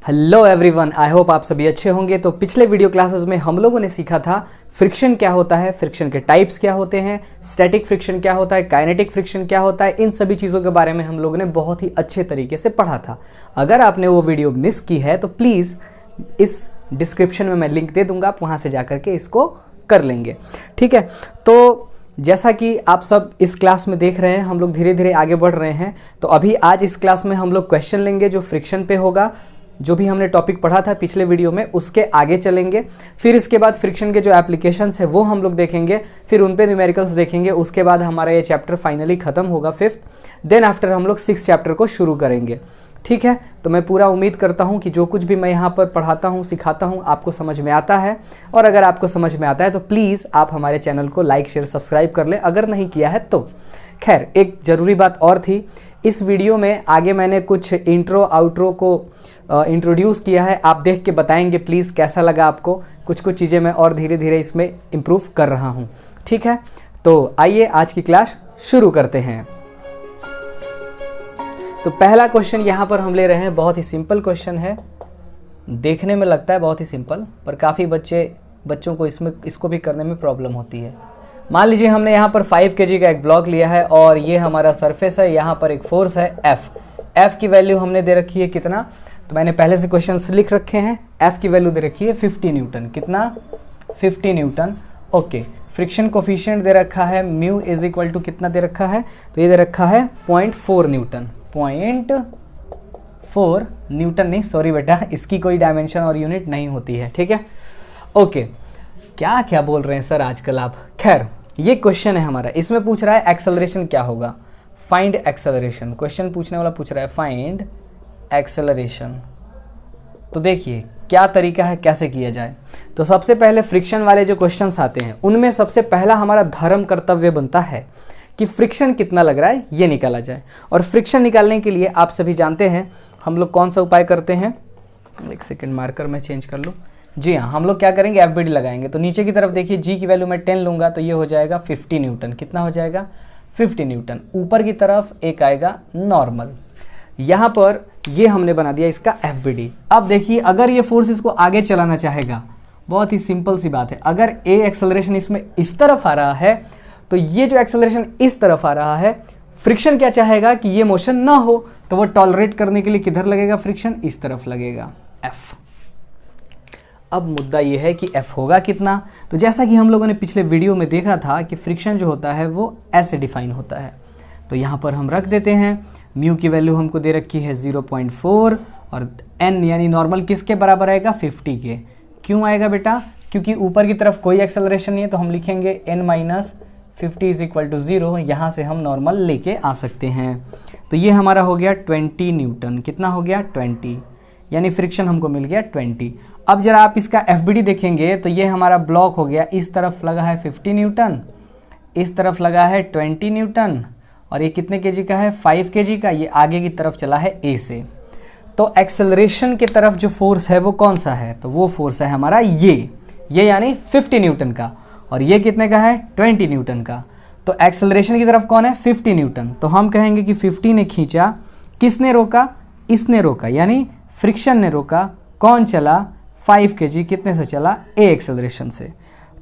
Hello everyone, I hope आप सभी अच्छे होंगे। तो पिछले वीडियो क्लासेस में हम लोगों ने सीखा था फ्रिक्शन क्या होता है, फ्रिक्शन के टाइप्स क्या होते हैं, स्टैटिक फ्रिक्शन क्या होता है, काइनेटिक फ्रिक्शन क्या होता है। इन सभी चीज़ों के बारे में हम लोगों ने बहुत ही अच्छे तरीके से पढ़ा था। अगर आपने वो वीडियो मिस की है तो प्लीज़ इस डिस्क्रिप्शन में मैं लिंक दे दूंगा, आप वहाँ से जा करके इसको कर लेंगे। ठीक है, तो जैसा कि आप सब इस क्लास में देख रहे हैं, हम लोग धीरे धीरे आगे बढ़ रहे हैं। तो अभी आज इस क्लास में हम लोग क्वेश्चन लेंगे जो फ्रिक्शन पे होगा। जो भी हमने टॉपिक पढ़ा था पिछले वीडियो में उसके आगे चलेंगे। फिर इसके बाद फ्रिक्शन के जो एप्लीकेशंस है वो हम लोग देखेंगे, फिर उन पे न्यूमेरिकल्स देखेंगे। उसके बाद हमारा ये चैप्टर फाइनली खत्म होगा 5th। देन आफ्टर हम लोग 6th चैप्टर को शुरू करेंगे। ठीक है, तो मैं पूरा उम्मीद करता हूँ कि जो कुछ भी मैं यहाँ पर पढ़ाता हूँ, सिखाता हूँ, आपको समझ में आता है। और अगर आपको समझ में आता है तो प्लीज़ आप हमारे चैनल को लाइक शेयर सब्सक्राइब कर लें, अगर नहीं किया है तो। खैर, एक ज़रूरी बात और थी, इस वीडियो में आगे मैंने कुछ इंट्रो आउट्रो को इंट्रोड्यूस किया है। आप देख के बताएंगे प्लीज़ कैसा लगा आपको। कुछ कुछ चीज़ें मैं और धीरे धीरे इसमें इम्प्रूव कर रहा हूँ। ठीक है, तो आइए आज की क्लास शुरू करते हैं। तो पहला क्वेश्चन यहाँ पर हम ले रहे हैं, बहुत ही सिंपल क्वेश्चन है। देखने में लगता है बहुत ही सिंपल, पर काफ़ी बच्चों को इसको भी करने में प्रॉब्लम होती है। मान लीजिए हमने यहाँ पर 5 kg का एक ब्लॉक लिया है और ये हमारा सरफेस है। यहाँ पर एक फोर्स है F की वैल्यू हमने दे रखी है कितना, तो मैंने पहले से क्वेश्चंस लिख रखे हैं। F की वैल्यू दे रखी है 50 न्यूटन। कितना? 50 न्यूटन। ओके, फ्रिक्शन कोफिशिएंट दे रखा है म्यू इज इक्वल टू कितना दे रखा है, तो ये दे रखा है 0.4 न्यूटन। 0.4 न्यूटन नहीं, सॉरी बेटा, इसकी कोई डायमेंशन और यूनिट नहीं होती है। ठीक है, ओके। क्या क्या बोल रहे हैं सर आजकल आप। खैर, ये क्वेश्चन है हमारा, इसमें पूछ रहा है एक्सेलरेशन क्या होगा, फाइंड एक्सेलरेशन। क्वेश्चन पूछने वाला पूछ रहा है फाइंड एक्सेलरेशन। तो देखिए क्या तरीका है, कैसे किया जाए। तो सबसे पहले फ्रिक्शन वाले जो क्वेश्चंस आते हैं उनमें सबसे पहला हमारा धर्म कर्तव्य बनता है कि फ्रिक्शन कितना लग रहा है ये निकाला जाए। और फ्रिक्शन निकालने के लिए आप सभी जानते हैं हम लोग कौन सा उपाय करते हैं। एक सेकेंड, मार्कर मैं चेंज कर लूँ। जी हाँ, हम लोग क्या करेंगे, एफबीडी लगाएंगे। तो नीचे की तरफ देखिए, जी की वैल्यू मैं 10 लूँगा तो ये हो जाएगा 50 न्यूटन। कितना हो जाएगा? 50 न्यूटन। ऊपर की तरफ एक आएगा नॉर्मल। यहाँ पर ये हमने बना दिया इसका एफबीडी। अब देखिए, अगर ये फोर्स इसको आगे चलाना चाहेगा, बहुत ही सिंपल सी बात है, अगर ए एक्सेलरेशन इसमें इस तरफ आ रहा है तो ये जो एक्सेलरेशन इस तरफ आ रहा है, फ्रिक्शन क्या चाहेगा कि ये मोशन ना हो, तो वो टॉलरेट करने के लिए किधर लगेगा फ्रिक्शन, इस तरफ लगेगा, एफ। अब मुद्दा ये है कि F होगा कितना। तो जैसा कि हम लोगों ने पिछले वीडियो में देखा था कि फ्रिक्शन जो होता है वो ऐसे डिफाइन होता है। तो यहाँ पर हम रख देते हैं, म्यू की वैल्यू हमको दे रखी है 0.4 और n यानी नॉर्मल किसके बराबर आएगा, 50 के। क्यों आएगा बेटा? क्योंकि ऊपर की तरफ कोई एक्सेलरेशन नहीं है, तो हम लिखेंगे n minus 50 is equal to 0। यहाँ से हम नॉर्मल लेके आ सकते हैं। तो ये हमारा हो गया 20 न्यूटन। कितना हो गया? 20, यानी फ्रिक्शन हमको मिल गया 20। अब जरा आप इसका एफबीडी देखेंगे तो ये हमारा ब्लॉक हो गया, इस तरफ लगा है 50 न्यूटन, इस तरफ लगा है 20 न्यूटन, और ये कितने केजी का है, 5 केजी का। ये आगे की तरफ चला है ए से। तो एक्सेलरेशन की तरफ जो फोर्स है वो कौन सा है, तो वो फोर्स है हमारा ये यानी 50 न्यूटन का, और ये कितने का है, 20 न्यूटन का। तो एक्सेलरेशन की तरफ कौन है, 50 न्यूटन। तो हम कहेंगे कि 50 ने खींचा, किसने रोका, इसने रोका, यानी फ्रिक्शन ने रोका। कौन चला, 5 kg। कितने से चला, ए एक्सेलरेशन से।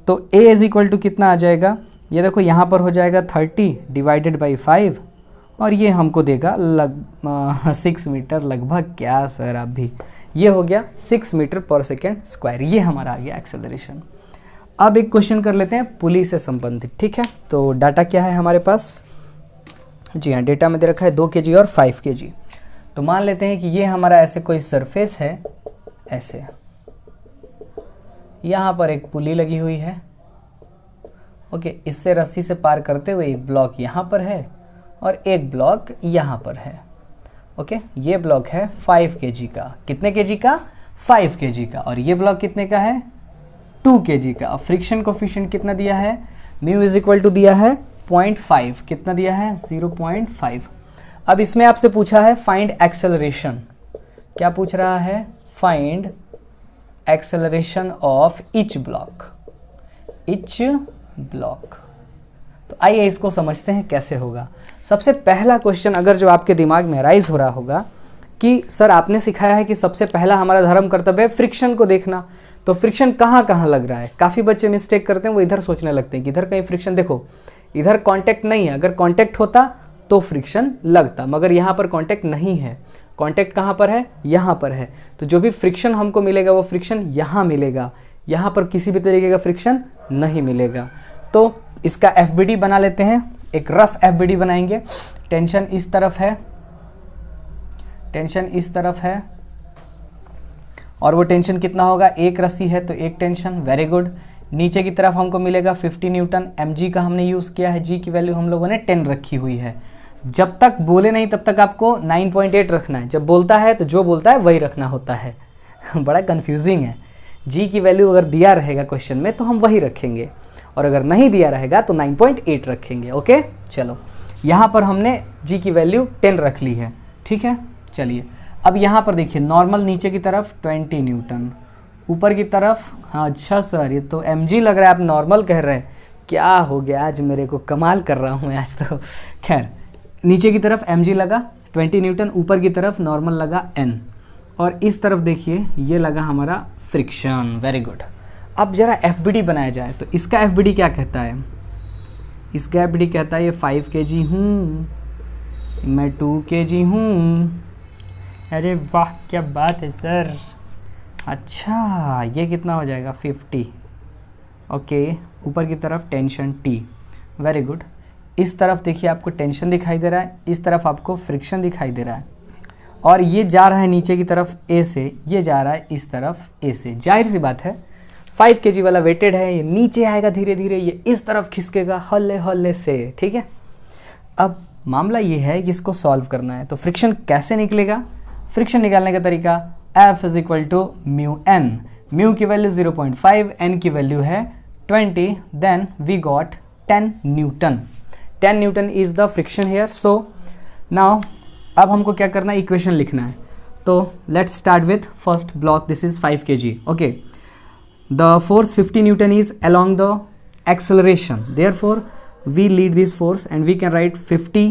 तो ए इज इक्वल टू कितना आ जाएगा, ये देखो यहाँ पर हो जाएगा 30 डिवाइडेड बाई 5, और ये हमको देगा 6 मीटर लगभग। क्या सर आप भी, ये हो गया 6 मीटर पर सेकेंड स्क्वायर। ये हमारा आ गया एक्सेलरेशन। अब एक क्वेश्चन कर लेते हैं पुली से संबंधित। ठीक है, तो डाटा क्या है हमारे पास। जी हाँ, डेटा में दे रखा है 2 kg और 5 kg। तो मान लेते हैं कि ये हमारा ऐसे कोई सरफेस है, ऐसे यहाँ पर एक पुली लगी हुई है। ओके, इससे रस्सी से पार करते हुए एक ब्लॉक यहाँ पर है और एक ब्लॉक यहाँ पर है। ओके, ये ब्लॉक है 5 kg का। कितने kg का, 5 kg का। और ये ब्लॉक कितने का है, 2 kg का। फ्रिक्शन कोफिशिएंट कितना दिया है, म्यू इज इक्वल टू दिया है 0.5। कितना दिया है, 0.5। अब इसमें आपसे पूछा है फाइंड एक्सेलरेशन। क्या पूछ रहा है, find acceleration of each block, each block. तो आइए इसको समझते हैं कैसे होगा। सबसे पहला क्वेश्चन अगर जो आपके दिमाग में राइज हो रहा होगा कि सर आपने सिखाया है कि सबसे पहला हमारा धर्म कर्तव्य है फ्रिक्शन को देखना, तो फ्रिक्शन कहाँ कहाँ लग रहा है। काफ़ी बच्चे मिस्टेक करते हैं, वो इधर सोचने लगते हैं कि इधर कहीं फ्रिक्शन, देखो इधर कांटेक्ट नहीं है, अगर कांटेक्ट होता तो फ्रिक्शन लगता, मगर यहाँ पर कांटेक्ट नहीं है। कांटेक्ट कहाँ पर है, यहाँ पर है, तो जो भी फ्रिक्शन हमको मिलेगा वो फ्रिक्शन यहाँ मिलेगा, यहाँ पर किसी भी तरीके का फ्रिक्शन नहीं मिलेगा। तो इसका एफबीडी बना लेते हैं, एक रफ एफबीडी बनाएंगे। टेंशन इस तरफ है, टेंशन इस तरफ है, और वो टेंशन कितना होगा, एक रस्सी है तो एक टेंशन, वेरी गुड। नीचे की तरफ हमको मिलेगा 50 न्यूटन, mg का हमने यूज़ किया है, g की वैल्यू हम लोगों ने 10 रखी हुई है। जब तक बोले नहीं तब तक आपको 9.8 रखना है, जब बोलता है तो जो बोलता है वही रखना होता है बड़ा कन्फ्यूजिंग है। g की वैल्यू अगर दिया रहेगा क्वेश्चन में तो हम वही रखेंगे, और अगर नहीं दिया रहेगा तो 9.8 रखेंगे। ओके चलो, यहाँ पर हमने g की वैल्यू 10 रख ली है, ठीक है। चलिए अब यहाँ पर देखिए, नॉर्मल नीचे की तरफ 20 न्यूटन, ऊपर की तरफ, हाँ अच्छा सर ये तो mg लग रहा है, आप नॉर्मल कह रहे हैं, क्या हो गया आज मेरे को, कमाल कर रहा हूँ मैं आज तो। खैर नीचे की तरफ mg लगा 20 न्यूटन, ऊपर की तरफ नॉर्मल लगा n, और इस तरफ देखिए ये लगा हमारा फ्रिक्शन, वेरी गुड। अब जरा एफबीडी बनाया जाए, तो इसका एफबीडी क्या कहता है, इसका एफबीडी कहता है ये 5 kg हूँ, मैं 2 kg हूँ। अरे वाह क्या बात है सर। अच्छा ये कितना हो जाएगा 50, ओके। ऊपर की तरफ टेंशन T, वेरी गुड। इस तरफ देखिए आपको टेंशन दिखाई दे रहा है, इस तरफ आपको फ्रिक्शन दिखाई दे रहा है, और ये जा रहा है नीचे की तरफ A से, ये जा रहा है इस तरफ A से। जाहिर सी बात है 5 kg वाला वेटेड है, ये नीचे आएगा धीरे धीरे, ये इस तरफ खिसकेगा हल्ले हल्ले से, ठीक है। अब मामला ये है कि इसको सॉल्व करना है, तो फ्रिक्शन कैसे निकलेगा, फ्रिक्शन निकालने का तरीका F is equal to mu n, mu की वैल्यू 0.5, n की वैल्यू है 20, then we got 10 newton. 10 newton is the friction here. So now अब हमको क्या करना है, इक्वेशन लिखना है। तो let's start with first block, this is 5 kg, okay. The force 50 newton is along the acceleration, therefore we lead this force and we can write 50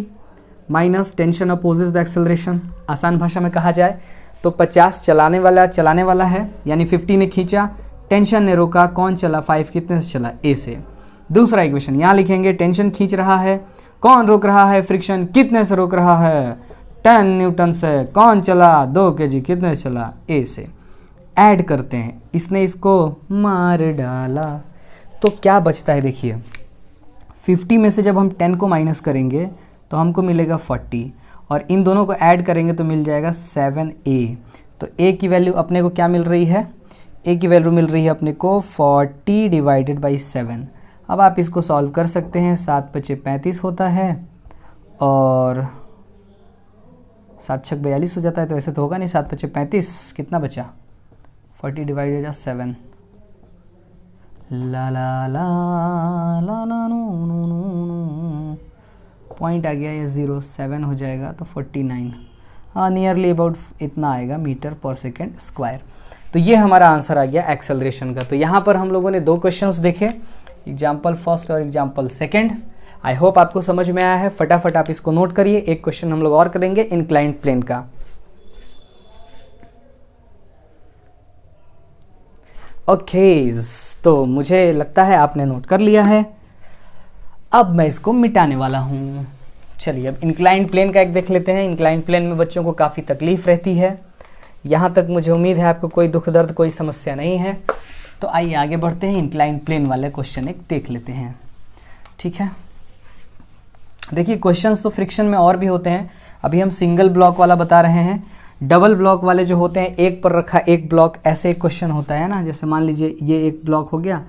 minus tension opposes the acceleration. आसान भाषा में कहा जाए तो 50 चलाने वाला है, यानी 50 ने खींचा, टेंशन ने रोका, कौन चला, 5 कितने से चला, ए से। दूसरा इक्वेशन यहाँ लिखेंगे, टेंशन खींच रहा है, कौन रोक रहा है, फ्रिक्शन कितने से रोक रहा है, 10 न्यूटन से, कौन चला, 2 kg, कितने से चला, ए से। ऐड करते हैं, इसने इसको मार डाला, तो क्या बचता है देखिए, 50 में से जब हम 10 को माइनस करेंगे तो हमको मिलेगा 40, और इन दोनों को ऐड करेंगे तो मिल जाएगा 7a। तो a की वैल्यू अपने को क्या मिल रही है, a की वैल्यू मिल रही है अपने को 40 डिवाइडेड बाई 7। अब आप इसको सॉल्व कर सकते हैं, 7 × 5 = 35 होता है, और 7 × 6 = 42 हो जाता है, तो ऐसे तो होगा नहीं, 7 × 5 = 35, कितना बचा, 40 डिवाइडेड बाई 7, ला ला ला ला ला नो नो नो, पॉइंट आ गया, ये 0.7 हो जाएगा, तो 49, हाँ नियरली अबाउट इतना आएगा मीटर पर सेकेंड स्क्वायर। तो ये हमारा आंसर आ गया एक्सेलरेशन का। तो यहाँ पर हम लोगों ने 2 क्वेश्चंस देखे, एग्जाम्पल फर्स्ट और एग्जाम्पल सेकेंड। आई होप आपको समझ में आया है, फटाफट आप इसको नोट करिए। एक क्वेश्चन हम लोग और करेंगे इंक्लाइंड प्लेन का। ओके तो मुझे लगता है आपने नोट कर लिया है, अब मैं इसको मिटाने वाला हूँ। चलिए अब इंक्लाइंड प्लेन का एक देख लेते हैं। इंक्लाइंड प्लेन में बच्चों को काफ़ी तकलीफ़ रहती है, यहाँ तक मुझे उम्मीद है आपको कोई दुख दर्द कोई समस्या नहीं है। तो आइए आगे बढ़ते हैं, इंक्लाइंड प्लेन वाले क्वेश्चन एक देख लेते हैं, ठीक है। देखिए क्वेश्चंस तो फ्रिक्शन में और भी होते हैं, अभी हम सिंगल ब्लॉक वाला बता रहे हैं। डबल ब्लॉक वाले जो होते हैं, एक पर रखा एक ब्लॉक, ऐसे एक क्वेश्चन होता है ना। जैसे मान लीजिए ये एक ब्लॉक हो गया,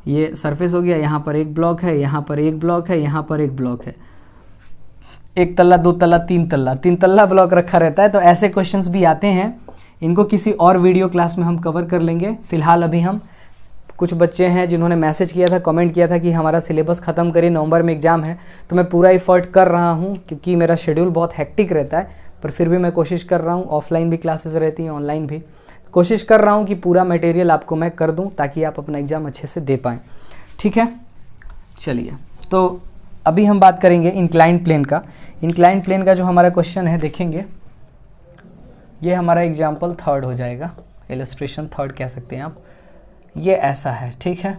ये सरफेस हो गया, यहाँ पर एक ब्लॉक है, यहाँ पर एक ब्लॉक है, यहाँ पर एक ब्लॉक है, एक तल्ला, 2 तल्ला, 3 तल्ला, 3 तल्ला ब्लॉक रखा रहता है। तो ऐसे क्वेश्चंस भी आते हैं, इनको किसी और वीडियो क्लास में हम कवर कर लेंगे। फिलहाल अभी हम, कुछ बच्चे हैं जिन्होंने मैसेज किया था, कमेंट किया था कि हमारा सिलेबस ख़त्म करिए, नवंबर में एग्ज़ाम है। तो मैं पूरा एफर्ट कर रहा हूँ, क्योंकि मेरा शेड्यूल बहुत हेक्टिक रहता है, पर फिर भी मैं कोशिश कर रहा हूँ। ऑफलाइन भी क्लासेस रहती हैं, ऑनलाइन भी, कोशिश कर रहा हूँ कि पूरा मटेरियल आपको मैं कर दूँ ताकि आप अपना एग्ज़ाम अच्छे से दे पाएँ, ठीक है। चलिए तो अभी हम बात करेंगे इंक्लाइंड प्लेन का। इंक्लाइंड प्लेन का जो हमारा क्वेश्चन है देखेंगे, ये हमारा एग्जाम्पल थर्ड हो जाएगा, इलस्ट्रेशन थर्ड कह सकते हैं आप। ये ऐसा है, ठीक है।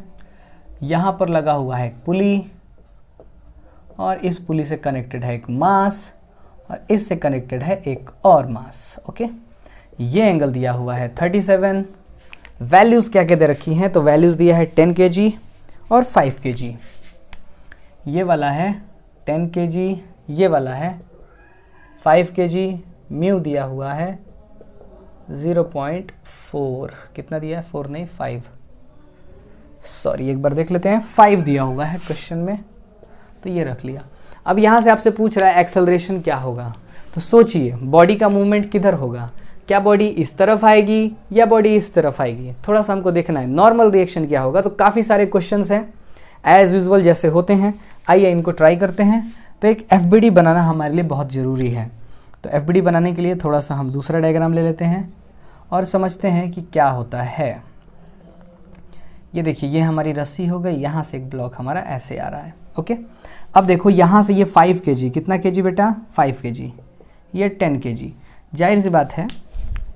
यहाँ पर लगा हुआ है एक पुली और इस पुली से कनेक्टेड है एक मास और इससे कनेक्टेड है एक और मास। ओके, ये एंगल दिया हुआ है 37। वैल्यूज़ क्या क्या दे रखी हैं, तो वैल्यूज़ दिया है 10 kg और 5 kg। ये वाला है 10 kg, ये वाला है 5 kg। म्यू दिया हुआ है 0.4, कितना दिया है 4 नहीं 5, सॉरी एक बार देख लेते हैं, 5 दिया हुआ है क्वेश्चन में, तो ये रख लिया। अब यहाँ से आपसे पूछ रहा है एक्सेलरेशन क्या होगा, तो सोचिए बॉडी का मूवमेंट किधर होगा, क्या बॉडी इस तरफ आएगी या बॉडी इस तरफ आएगी, थोड़ा सा हमको देखना है। नॉर्मल रिएक्शन क्या होगा, तो काफ़ी सारे क्वेश्चंस हैं एज यूजुअल जैसे होते हैं, आइए इनको ट्राई करते हैं। तो एक एफबीडी बनाना हमारे लिए बहुत ज़रूरी है, तो एफबीडी बनाने के लिए थोड़ा सा हम दूसरा डायग्राम ले लेते हैं और समझते हैं कि क्या होता है। ये देखिए, ये हमारी रस्सी हो गई, यहाँ से एक ब्लॉक हमारा ऐसे आ रहा है। ओके, अब देखो यहाँ से ये 5 kg, कितना kg बेटा 5 kg, ये 10 kg। जाहिर सी बात है,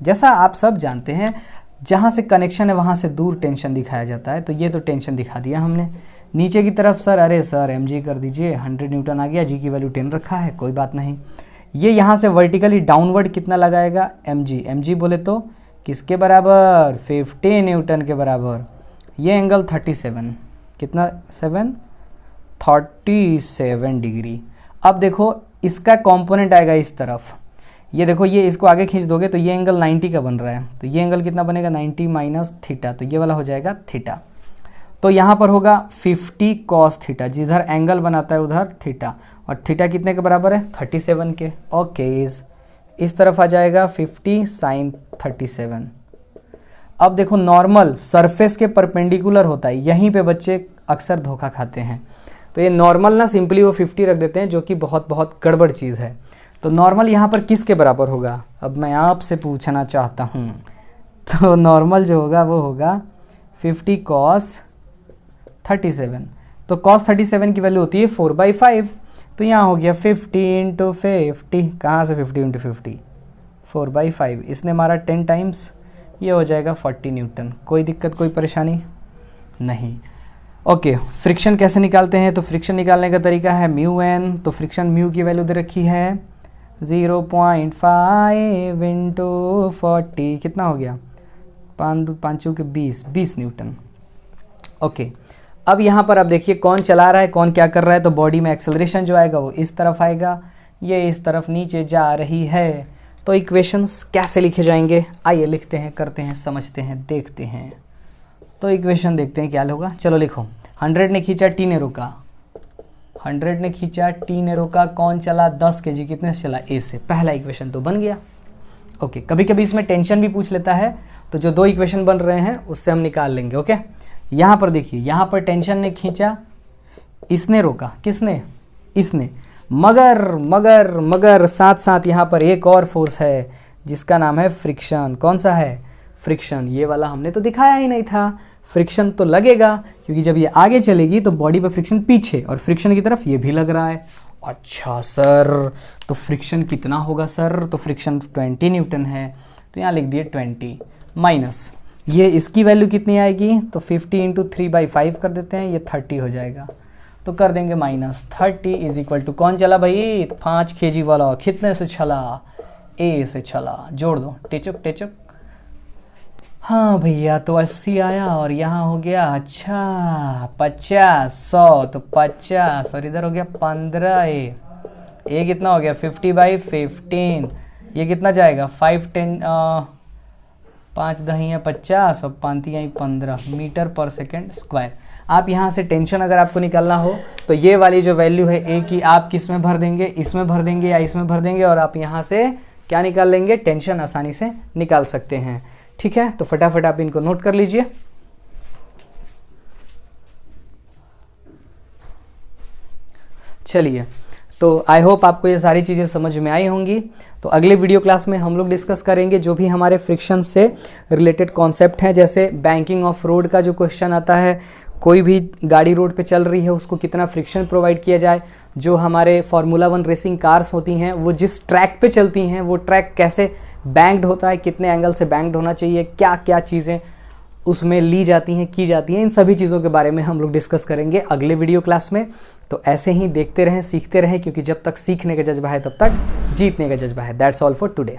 जैसा आप सब जानते हैं जहाँ से कनेक्शन है वहाँ से दूर टेंशन दिखाया जाता है, तो ये तो टेंशन दिखा दिया हमने। नीचे की तरफ सर, अरे सर mg कर दीजिए, 100 न्यूटन आ गया, जी की वैल्यू 10 रखा है, कोई बात नहीं। ये यहाँ से वर्टिकली डाउनवर्ड कितना लगाएगा mg बोले तो किसके बराबर 50 न्यूटन के बराबर। ये एंगल 37, कितना 37 डिग्री। अब देखो इसका कंपोनेंट आएगा इस तरफ, ये देखो ये इसको आगे खींच दोगे तो ये एंगल 90 का बन रहा है, तो ये एंगल कितना बनेगा 90 माइनस थीटा, तो ये वाला हो जाएगा थीटा। तो यहाँ पर होगा 50 cos थीटा, जिधर एंगल बनाता है उधर थीटा, और थीटा कितने के बराबर है 37 के। ओके, इस तरफ आ जाएगा 50 sin 37। अब देखो नॉर्मल सरफेस के परपेंडिकुलर होता है, यहीं पे बच्चे अक्सर धोखा खाते हैं। तो ये नॉर्मल ना सिंपली वो 50 रख देते हैं, जो कि बहुत बहुत गड़बड़ चीज़ है। तो नॉर्मल यहाँ पर किसके बराबर होगा, अब मैं आपसे पूछना चाहता हूँ, तो नॉर्मल जो होगा वो होगा 50 cos 37। तो cos 37 की वैल्यू होती है 4/5, तो यहाँ हो गया 50 × 50, कहाँ से 50 × 50 4/5, इसने मारा 10 टाइम्स, ये हो जाएगा 40 न्यूटन। कोई दिक्कत कोई परेशानी नहीं। ओके, फ्रिक्शन कैसे निकालते हैं, तो फ्रिक्शन निकालने का तरीका है μn। तो फ्रिक्शन म्यू की वैल्यू दे रखी है 0.5 × 40, कितना हो गया 5 के 20 न्यूटन। ओके, अब यहाँ पर आप देखिए कौन चला रहा है, कौन क्या कर रहा है। तो बॉडी में एक्सेलरेशन जो आएगा वो इस तरफ आएगा, ये इस तरफ नीचे जा रही है। तो इक्वेशंस कैसे लिखे जाएंगे, आइए लिखते हैं, करते हैं, समझते हैं, देखते हैं। तो इक्वेशन देखते हैं क्या होगा, चलो लिखो। 100 ने खींचा, टी ने रोका, 100 ने खींचा, टी ने रोका, कौन चला 10 kg, कितने से चला ए से। पहला इक्वेशन तो बन गया। ओके, कभी कभी इसमें टेंशन भी पूछ लेता है, तो जो 2 इक्वेशन बन रहे हैं उससे हम निकाल लेंगे। ओके, यहाँ पर देखिए, यहाँ पर टेंशन ने खींचा, इसने रोका, किसने, इसने, मगर साथ साथ यहाँ पर एक और फोर्स है जिसका नाम है फ्रिक्शन। कौन सा है, फ्रिक्शन। ये वाला हमने तो दिखाया ही नहीं था, फ्रिक्शन तो लगेगा क्योंकि जब ये आगे चलेगी तो बॉडी पर फ्रिक्शन पीछे और फ्रिक्शन की तरफ ये भी लग रहा है। अच्छा सर, तो फ्रिक्शन कितना होगा सर, तो फ्रिक्शन 20 न्यूटन है, तो यहाँ लिख दिए 20 माइनस ये इसकी वैल्यू कितनी आएगी, तो 50 × 3/5 कर देते हैं, ये 30 हो जाएगा। तो कर देंगे -30 इज इक्वल टू, कौन चला भाई 5 kg वाला, कितने से चला, ए से चला, जोड़ दो, टेचुक टेचुक। हाँ भैया, तो 80 आया और यहाँ हो गया, अच्छा 50 100, तो 50 और इधर हो गया 15, ए कितना हो गया 50/15, ये कितना जाएगा 5 10 5 दहियाँ 50 और 5 तिहाई 15 मीटर पर सेकेंड स्क्वायर। आप यहाँ से टेंशन अगर आपको निकालना हो तो ये वाली जो वैल्यू है ए की, आप किस में भर देंगे, इसमें भर देंगे या इसमें भर देंगे, और आप यहाँ से क्या निकाल लेंगे, टेंशन आसानी से निकाल सकते हैं। ठीक है, तो फटाफट आप इनको नोट कर लीजिए। चलिए, तो आई होप आपको ये सारी चीज़ें समझ में आई होंगी। तो अगले वीडियो क्लास में हम लोग डिस्कस करेंगे जो भी हमारे फ्रिक्शन से रिलेटेड कॉन्सेप्ट हैं, जैसे बैंकिंग ऑफ रोड का जो क्वेश्चन आता है, कोई भी गाड़ी रोड पे चल रही है उसको कितना फ्रिक्शन प्रोवाइड किया जाए, जो हमारे फार्मूला 1 रेसिंग कार्स होती हैं वो जिस ट्रैक पे चलती हैं वो ट्रैक कैसे बैंक्ड होता है, कितने एंगल से बैंक्ड होना चाहिए, क्या क्या चीज़ें उसमें ली जाती हैं, की जाती हैं, इन सभी चीज़ों के बारे में हम लोग डिस्कस करेंगे अगले वीडियो क्लास में। तो ऐसे ही देखते रहें, सीखते रहें, क्योंकि जब तक सीखने का जज्बा है तब तक जीतने का जज्बा है। That's all for today.